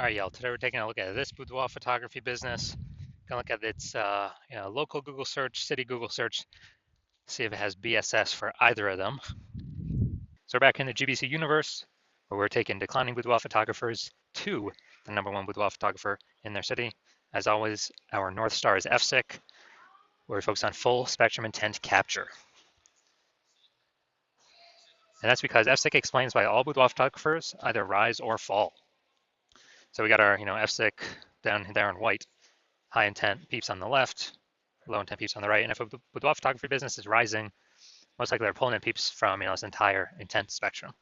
All right, y'all. Today we're taking a look at this boudoir photography business. Gonna look at its local Google search, city Google search, see if it has BSS for either of them. So we're back in the GBC universe, where we're taking declining boudoir photographers to the #1 boudoir photographer in their city. As always, our North Star is FSIC, where we focus on full spectrum intent capture. And that's because FSIC explains why all boudoir photographers either rise or fall. So we got our FSIC down there in white. High intent peeps on the left, low intent peeps on the right. And if a boudoir photography business is rising, most likely they're pulling in peeps from this entire intent spectrum.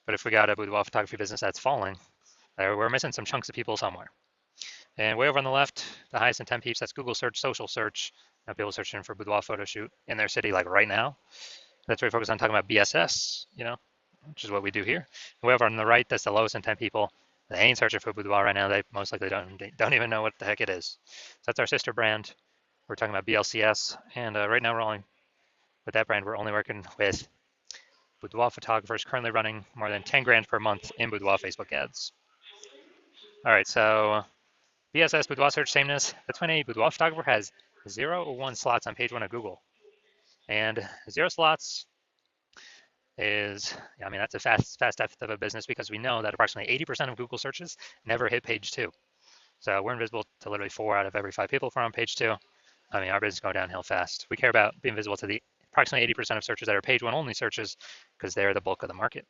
But if we got a boudoir photography business that's falling, we're missing some chunks of people somewhere. And way over on the left, the highest intent peeps, that's Google search, social search. People searching for boudoir photo shoot in their city, like right now. That's where we focus on talking about BSS, which is what we do here. And way over on the right, that's the lowest intent people. They ain't searching for boudoir right now. They most likely don't even know what the heck it is. So that's our sister brand. We're talking about BLCS, and right now with that brand, we're only working with boudoir photographers currently running more than 10 grand per month in boudoir Facebook ads. All right, so BSS, boudoir search sameness. That's when a boudoir photographer has 0 or 1 slots on page 1 of Google, and 0 slots is, that's a fast death of a business, because we know that approximately 80% of Google searches never hit page 2. So we're invisible to literally 4 out of every 5 people if we're on page 2. Our business is going downhill fast. We care about being visible to the approximately 80% of searches that are page 1 only searches, because they're the bulk of the market.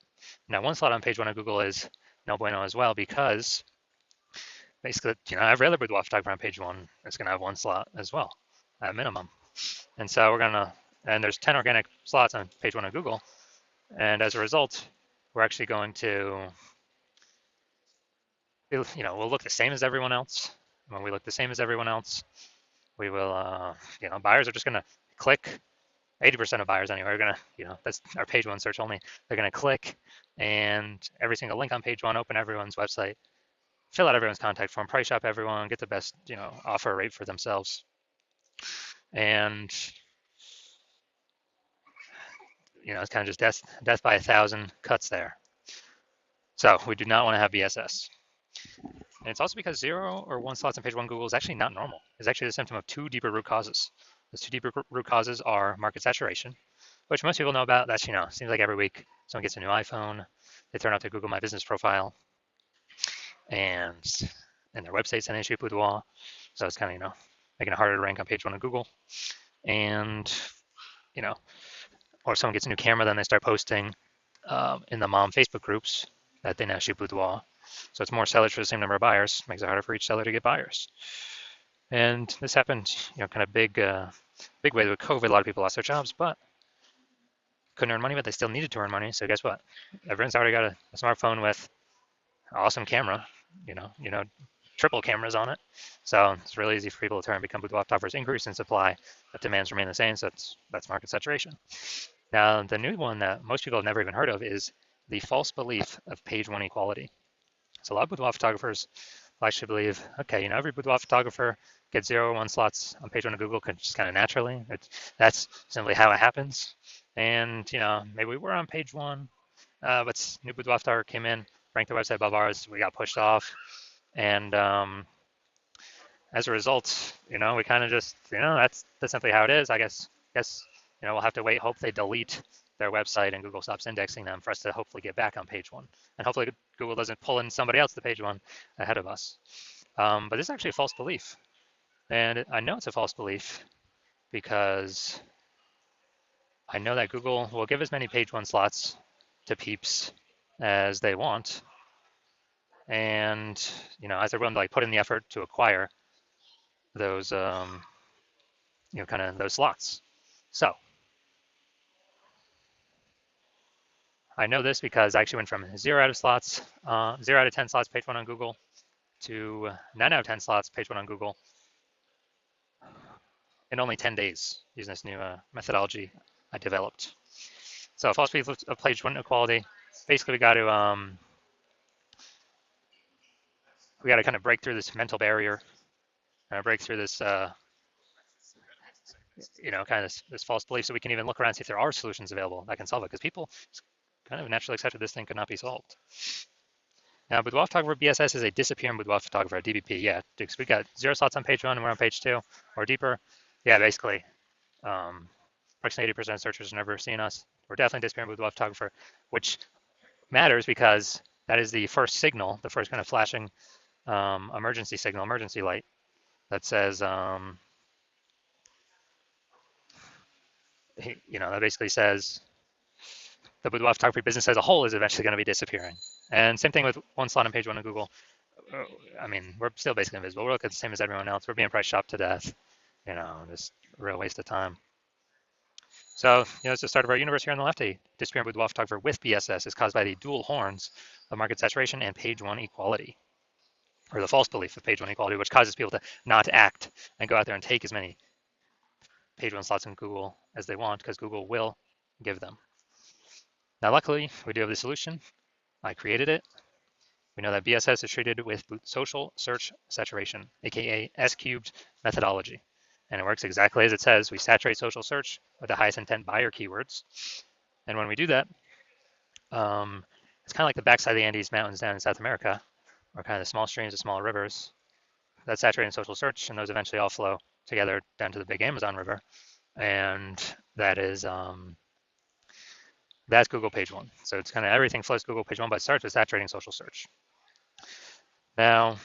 Now, 1 slot on page 1 of Google is no bueno as well, because basically, every other boudoir photographer on page 1 is going to have 1 slot as well, at minimum. And so and there's 10 organic slots on page 1 of Google. And as a result, we're actually going to, we'll look the same as everyone else. When we look the same as everyone else, we will, buyers are just going to click. 80% of buyers anyway are going to, that's our page 1 search only. They're going to click, and every single link on page 1, open everyone's website, fill out everyone's contact form, price shop everyone, get the best, offer rate for themselves. And it's kind of just death by 1,000 cuts there. So we do not want to have BSS. And it's also because 0 or 1 slots on page 1 Google is actually not normal. It's actually the symptom of 2 deeper root causes. Those 2 deeper root causes are market saturation, which most people know about. That's, seems like every week someone gets a new iPhone, they turn out their Google My Business profile, and their website's an issue boudoir. So it's kind of, making it harder to rank on page 1 of Google. And, or someone gets a new camera, then they start posting in the mom Facebook groups that they now shoot boudoir. So it's more sellers for the same number of buyers, makes it harder for each seller to get buyers. And this happened, kind of big way with COVID. A lot of people lost their jobs, but couldn't earn money, but they still needed to earn money. So guess what? Everyone's already got a smartphone with an awesome camera, triple cameras on it. So it's really easy for people to turn and become boudoir photographers. Increase in supply, but demands remain the same. So that's market saturation. Now, the new one that most people have never even heard of is the false belief of page 1 equality. So a lot of boudoir photographers actually believe, okay, every boudoir photographer gets 0 or 1 slots on page 1 of Google just kind of naturally. That's simply how it happens. And, maybe we were on page 1, but new boudoir photographer came in, ranked the website above ours, we got pushed off. And as a result, we kind of just, that's simply how it is. I guess, we'll have to wait, hope they delete their website and Google stops indexing them for us to hopefully get back on page 1. And hopefully Google doesn't pull in somebody else to page 1 ahead of us. But this is actually a false belief. And I know it's a false belief because I know that Google will give as many page 1 slots to peeps as they want. And, as they're willing to put in the effort to acquire those, kind of those slots. So I know this because I actually went from 0 out of 10 slots page 1 on Google to 9 out of 10 slots page 1 on Google in only 10 days using this new methodology I developed. So false belief of page 1 equality. Basically, we got to kind of break through this mental barrier, break through this kind of this false belief, so we can even look around and see if there are solutions available that can solve it, because people kind of naturally accepted this thing could not be solved. Now, Boudoir Photographer BSS is a disappearing Boudoir Photographer, DBP. Yeah, because we got 0 slots on page 1 and we're on page 2 or deeper. Yeah, basically, approximately 80% of searchers have never seen us. We're definitely disappearing Boudoir Photographer, which matters because that is the first signal, the first kind of flashing emergency signal, emergency light that says, that basically says the boudoir photography business as a whole is eventually going to be disappearing. And same thing with 1 slot on page 1 of Google. I mean, we're still basically invisible. We're looking the same as everyone else. We're being price shopped to death. Just a real waste of time. So, it's the start of our universe here on the left. A disappearing boudoir photographer with BSS is caused by the dual horns of market saturation and page 1 equality, or the false belief of page 1 equality, which causes people to not act and go out there and take as many page 1 slots in Google as they want, because Google will give them. Now, luckily, we do have the solution. I created it. We know that BSS is treated with social search saturation, aka S-cubed methodology. And it works exactly as it says. We saturate social search with the highest intent buyer keywords. And when we do that, it's kind of like the backside of the Andes Mountains down in South America, or kind of the small streams, the small rivers. That's saturating social search, and those eventually all flow together down to the big Amazon River. And that is that's Google page 1. So it's kind of everything flows to Google page 1, but it starts with saturating social search. Now,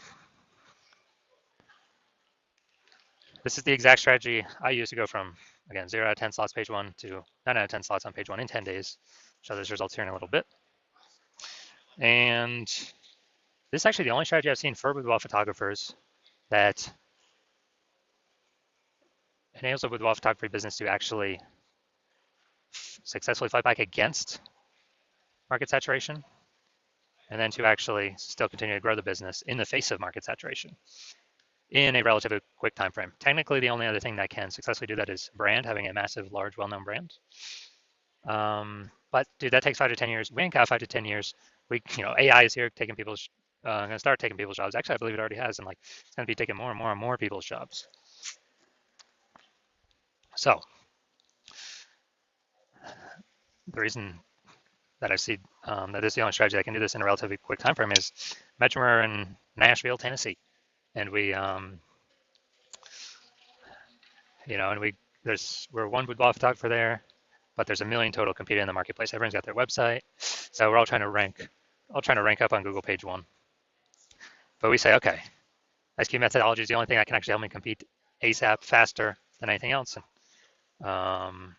this is the exact strategy I use to go from, again, 0 out of 10 slots page 1 to 9 out of 10 slots on page 1 in 10 days. Show those results here in a little bit. And this is actually the only strategy I've seen for boudoir photographers that enables a boudoir photography business to actually successfully fight back against market saturation, and then to actually still continue to grow the business in the face of market saturation in a relatively quick time frame. Technically, the only other thing that can successfully do that is brand, having a massive, large, well-known brand. But dude, that takes 5 to 10 years. We ain't got 5 to 10 years. AI is here taking people's, going to start taking people's jobs. Actually, I believe it already has, and it's going to be taking more and more and more people's jobs. So the reason that I see that this is the only strategy that can do this in a relatively quick time frame is Metro in Nashville, Tennessee, and we're one boudoir photographer there, but there's a million total competing in the marketplace. Everyone's got their website, so we're all trying to rank up on Google page 1. But we say, okay, SQ methodology is the only thing that can actually help me compete ASAP, faster than anything else, and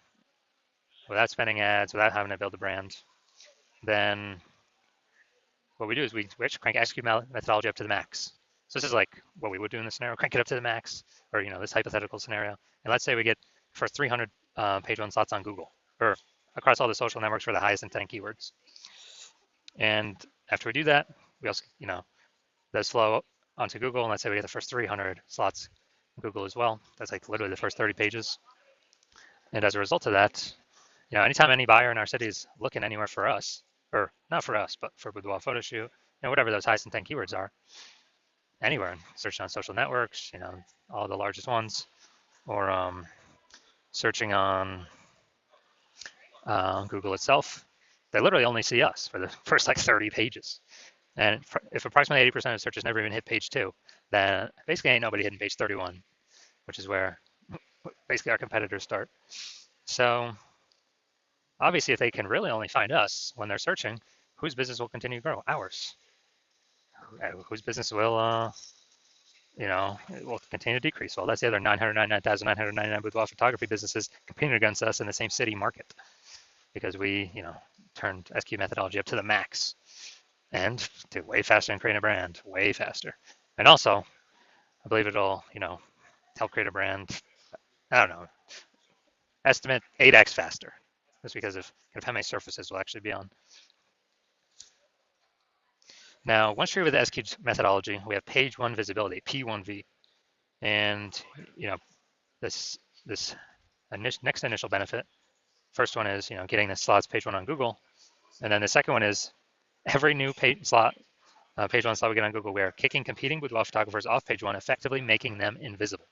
without spending ads, without having to build a brand. Then what we do is we actually crank SQ methodology up to the max. So this is like what we would do in this scenario, crank it up to the max, or this hypothetical scenario. And let's say we get for 300 page 1 slots on Google, or across all the social networks for the highest intent keywords. And after we do that, we also, those flow onto Google, and let's say we get the first 300 slots on Google as well. That's like literally the first 30 pages. And as a result of that, anytime any buyer in our city is looking anywhere for us, or not for us, but for boudoir photo shoot, whatever those highest intent keywords are, anywhere, searching on social networks, all the largest ones, or searching on Google itself, they literally only see us for the first 30 pages. And if approximately 80% of searches never even hit page 2, then basically ain't nobody hitting page 31, which is where basically our competitors start. So obviously, if they can really only find us when they're searching, whose business will continue to grow? Ours. Whose business will it will continue to decrease. Well, that's the other 999,999 boudoir photography businesses competing against us in the same city market, because we, turned SQ methodology up to the max and do way faster than create a brand, way faster. And also, I believe it'll, help create a brand, I don't know, estimate 8x faster, just because of how many surfaces will actually be on. Now, once you're with the SQ methodology, we have page 1 visibility, P1V. And, this next initial benefit, first one is, getting the slots page 1 on Google. And then the second one is every new page 1 slot we get on Google, we are kicking competing boudoir photographers off page 1, effectively making them invisible.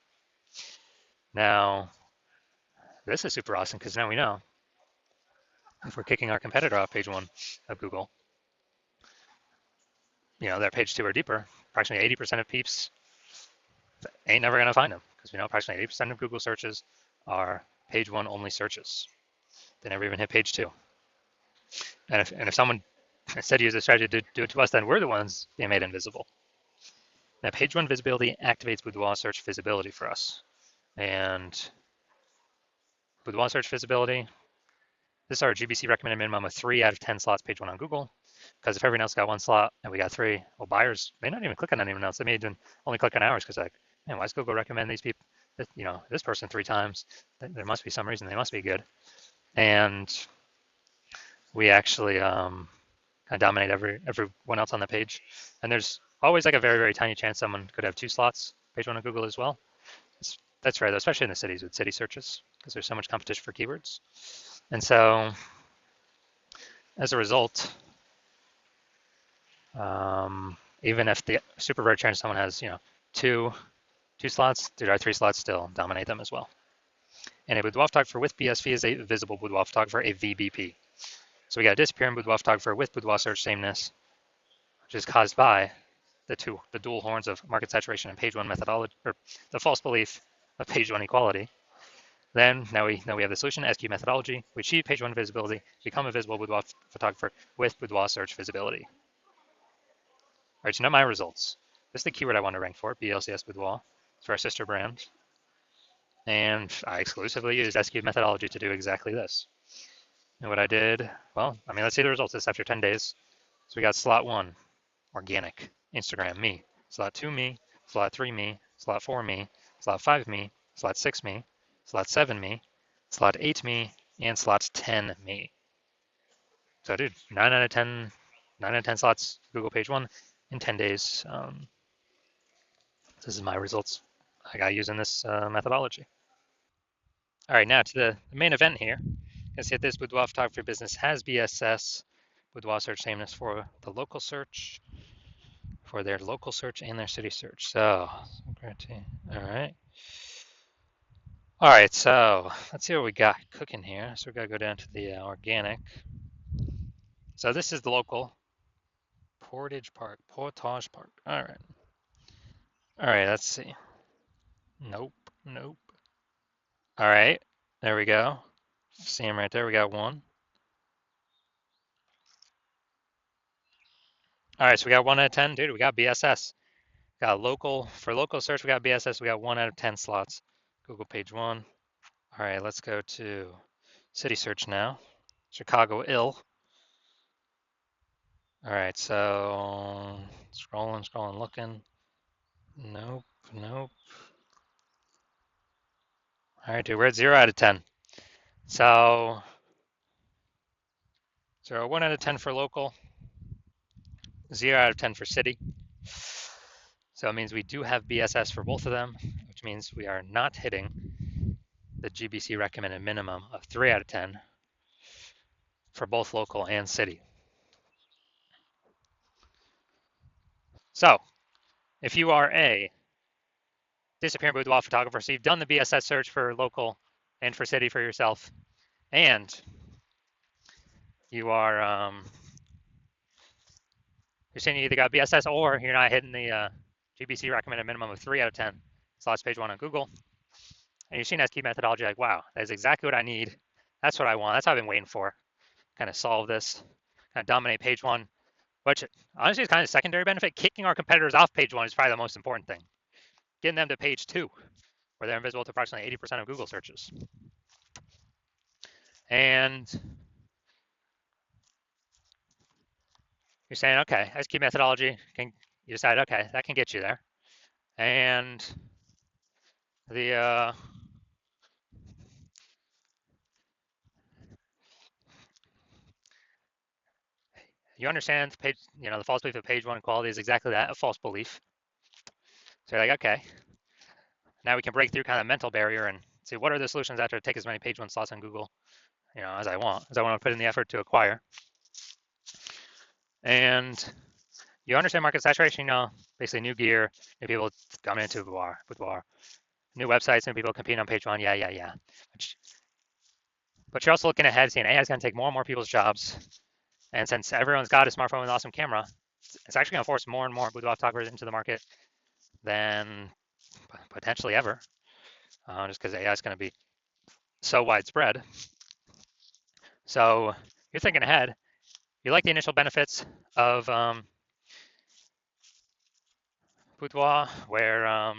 Now, this is super awesome, because now we know if we're kicking our competitor off page 1 of Google, they're page 2 or deeper, approximately 80% of peeps ain't never going to find them because we know approximately 80% of Google searches are page 1 only searches. They never even hit page 2. And if someone instead used a strategy to do it to us, then we're the ones being made invisible. Now, page 1 visibility activates Boudoir search visibility for us. And Boudoir search visibility, this is our GBC recommended minimum of 3 out of 10 slots page 1 on Google. Because if everyone else got 1 slot and we got 3, well, buyers may not even click on anyone else. They may even only click on ours because like, man, why does Google recommend these people, this person 3 times? There must be some reason. They must be good. And we actually kind of dominate everyone else on the page. And there's always like a very, very tiny chance someone could have 2 slots page 1 on Google as well. That's rare, though, especially in the cities with city searches because there's so much competition for keywords. And so as a result, even if the super rare chance someone has, two slots, there are 3 slots still dominate them as well. And a boudoir photographer with BSV is a visible boudoir photographer, a VBP. So we got a disappearing boudoir photographer with boudoir search sameness, which is caused by the dual horns of market saturation and page 1 methodology, or the false belief of page 1 equality. Then now we have the solution, SQ methodology. We achieve page 1 visibility, become a visible boudoir photographer with boudoir search visibility. All right, so now my results. This is the keyword I want to rank for, BLCS Boudoir. It's for our sister brand. And I exclusively used SQ methodology to do exactly this. And what I did, well, let's see the results. This after 10 days. So we got slot 1, organic, Instagram, me. Slot 2, me. Slot 3, me. Slot 4, me. Slot 5, me. Slot 6, me. Slot 7, me. Slot 8, me. And slot 10, me. So dude, 9 out of 10 slots Google page 1 in 10 days. This is my results I got using this methodology. All right, now to the main event here. You can see that this Boudoir photography business has BSS, Boudoir search sameness for the local search, for their local search and their city search. So, all right. All right, so let's see what we got cooking here. So we got to go down to the organic. So this is the local Portage Park. All right. All right, let's see. Nope. All right, there we go. See him right there. We got 1. All right, so we got 1 out of 10. Dude, we got BSS. Got for local search, we got BSS. We got 1 out of 10 slots. Google page 1. All right, let's go to city search now. Chicago, ill. All right, so scrolling, looking. Nope. All right, dude, we're at 0 out of 10. So 1 out of 10 for local, 0 out of 10 for city. So it means we do have BSS for both of them, which means we are not hitting the GBC recommended minimum of 3 out of 10 for both local and city. So if you are a disappearing boudoir photographer, so you've done the BSS search for local and for city for yourself, and you are you're saying you either got BSS or you're not hitting the GBC recommended minimum of 3 out of 10 slots page 1 on Google, and you've seen SQ methodology, like, wow, that's exactly what I need. That's what I want. That's what I've been waiting for. Kind of solve this, kind of dominate page 1, which honestly is kind of secondary benefit. Kicking our competitors off page 1 is probably the most important thing. Getting them to page 2, where they're invisible to approximately 80% of Google searches. And you're saying, okay, SQ methodology, you decide, okay, that can get you there. And the you understand page, the false belief of page 1 quality is exactly that, a false belief. So you're like, okay, now we can break through kind of mental barrier and see what are the solutions after to take as many page 1 slots on Google, as I want to put in the effort to acquire. And you understand market saturation, basically new gear, new people coming into Boudoir, new websites, new people competing on page 1, yeah. But you're also looking ahead, seeing AI is going to take more and more people's jobs. And since everyone's got a smartphone with an awesome camera, It's actually going to force more and more Boudoir photographers into the market than potentially ever, just because AI is going to be so widespread. So you're thinking ahead. You like the initial benefits of Boudoir, where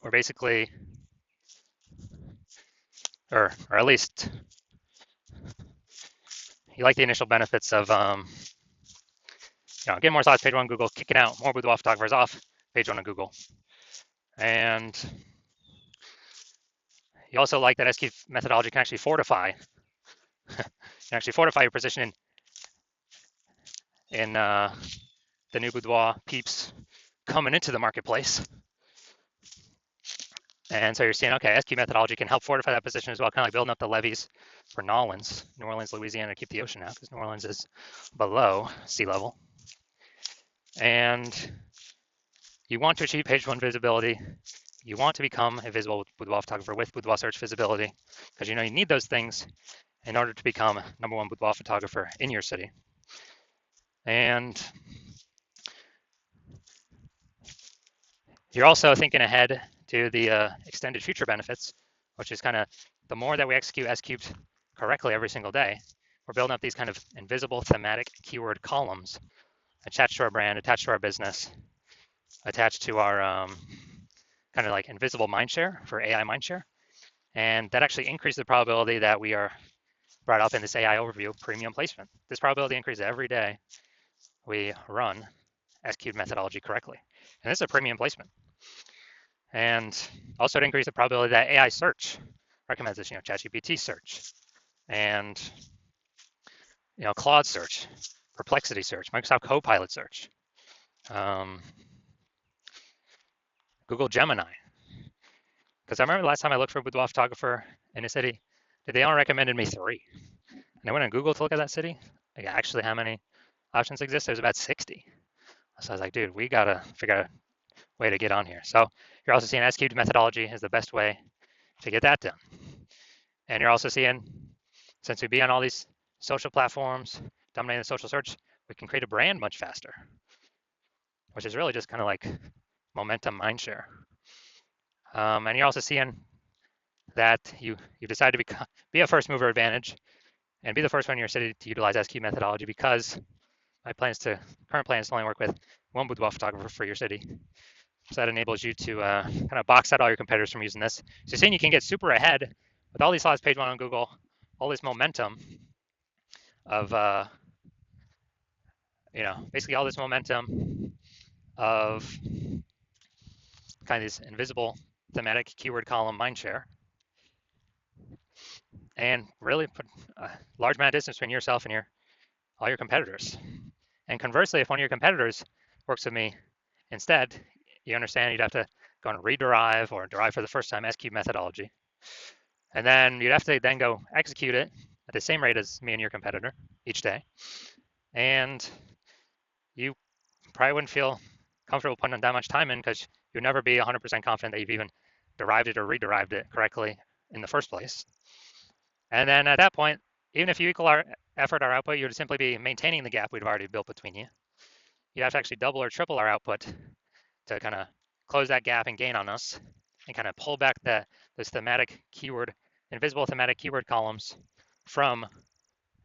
basically, or at least you like the initial benefits of getting more slots page one on Google, kicking out more Boudoir photographers off page one on Google, and you also like that SQ methodology can actually fortify your position in the new Boudoir peeps coming into the marketplace. And so you're seeing, okay, SQ methodology can help fortify that position as well, kind of like building up the levees for New Orleans, Louisiana, to keep the ocean out because New Orleans is below sea level. And you want to achieve page one visibility. You want to become a visible boudoir photographer with boudoir search visibility because you need those things in order to become #1 boudoir photographer in your city. And you're also thinking ahead to the extended future benefits, which is kind of the more that we execute S-cubed correctly every single day, we're building up these kind of invisible thematic keyword columns attached to our brand, attached to our business, attached to our kind of like invisible mindshare for AI mindshare. And that actually increases the probability that we are brought up in this AI overview premium placement. This probability increases every day we run S-cubed methodology correctly. And this is a premium placement. And also to increase the probability that AI search recommends this, ChatGPT search and Claude search, Perplexity search, Microsoft Copilot search, Google Gemini. Because I remember the last time I looked for a boudoir photographer in a city, they only recommended me 3. And I went on Google to look at that city, like actually how many options exist. There's about 60. So I was like, dude, we gotta figure out a way to get on here. So you're also seeing S-cubed methodology is the best way to get that done. And you're also seeing, since we be on all these social platforms, dominating the social search, we can create a brand much faster, which is really just kind of like momentum mindshare. And you're also seeing that you decide to be a first mover advantage and be the first one in your city to utilize S-cubed methodology because my current plan is to only work with one boudoir photographer for your city. So that enables you to kind of box out all your competitors from using this. So you're saying you can get super ahead with all these slots page one on Google, all this momentum of, basically all this momentum of kind of this invisible thematic keyword column mindshare, and really put a large amount of distance between yourself and all your competitors. And conversely, if one of your competitors works with me instead, you understand you'd have to go and rederive or derive for the first time S-cubed methodology. And then you'd have to then go execute it at the same rate as me and your competitor each day. And you probably wouldn't feel comfortable putting that much time in because you'd never be 100% confident that you've even derived it or rederived it correctly in the first place. And then at that point, even if you equal our effort, our output, you would simply be maintaining the gap we've already built between you. You have to actually double or triple our output to kind of close that gap and gain on us and kind of pull back those thematic keyword, invisible thematic keyword columns from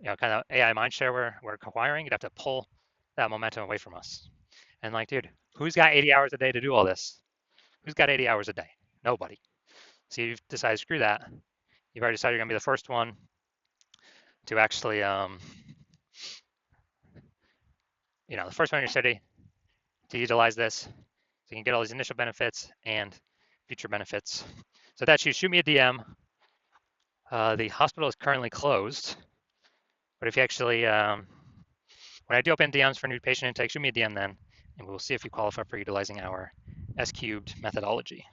kind of AI mindshare we're acquiring. You'd have to pull that momentum away from us. And like, dude, who's got 80 hours a day to do all this? Who's got 80 hours a day? Nobody. So you've decided, screw that. You've already decided you're gonna be the first one to actually, the first one in your city to utilize this. So you can get all these initial benefits and future benefits. So that's you. Shoot me a DM. The hospital is currently closed, but if you actually, when I do open DMs for new patient intake, shoot me a DM then, and we'll see if you qualify for utilizing our S-cubed methodology.